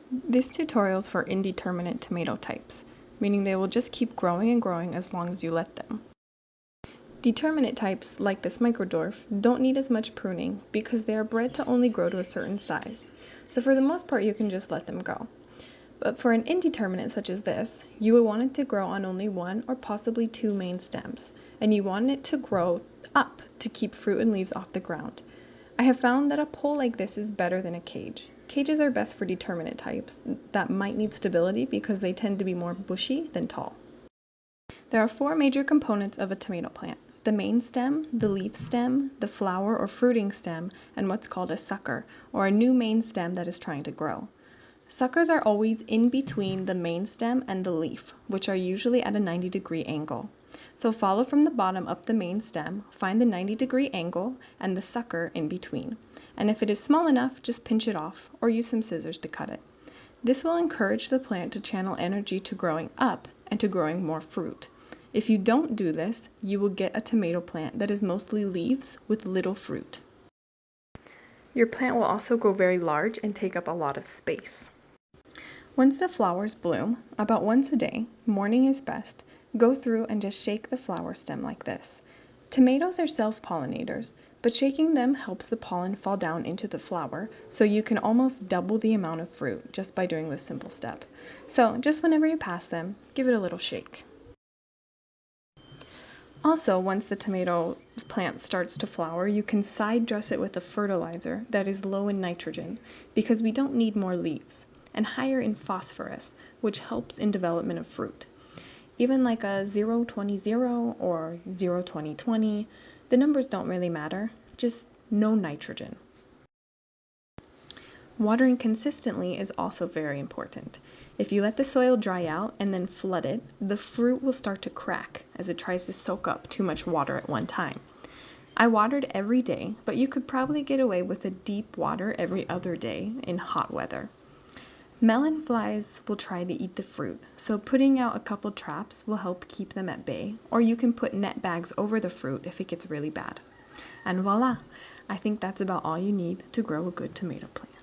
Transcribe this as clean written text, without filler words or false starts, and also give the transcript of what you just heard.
This tutorial is for indeterminate tomato types, meaning they will just keep growing and growing as long as you let them. Determinate types, like this microdwarf, don't need as much pruning because they are bred to only grow to a certain size, so for the most part you can just let them go. But for an indeterminate such as this, you would want it to grow on only one or possibly two main stems, and you want it to grow up to keep fruit and leaves off the ground. I have found that a pole like this is better than a cage. Cages are best for determinate types that might need stability because they tend to be more bushy than tall. There are four major components of a tomato plant: the main stem, the leaf stem, the flower or fruiting stem, and what's called a sucker, or a new main stem that is trying to grow. Suckers are always in between the main stem and the leaf, which are usually at a 90-degree angle. So follow from the bottom up the main stem, find the 90-degree angle and the sucker in between. And if it is small enough, just pinch it off or use some scissors to cut it. This will encourage the plant to channel energy to growing up and to growing more fruit. If you don't do this, you will get a tomato plant that is mostly leaves with little fruit. Your plant will also grow very large and take up a lot of space. Once the flowers bloom, about once a day, morning is best, go through and just shake the flower stem like this. Tomatoes are self-pollinators, but shaking them helps the pollen fall down into the flower, so you can almost double the amount of fruit just by doing this simple step. So just whenever you pass them, give it a little shake. Also, once the tomato plant starts to flower, you can side dress it with a fertilizer that is low in nitrogen, because we don't need more leaves, and higher in phosphorus, which helps in development of fruit. Even like a 0-20-0 or 0-20-20, the numbers don't really matter, just no nitrogen. Watering consistently is also very important. If you let the soil dry out and then flood it, the fruit will start to crack as it tries to soak up too much water at one time. I watered every day, but you could probably get away with a deep water every other day in hot weather. Melon flies will try to eat the fruit, so putting out a couple traps will help keep them at bay, or you can put net bags over the fruit if it gets really bad. And voila! I think that's about all you need to grow a good tomato plant.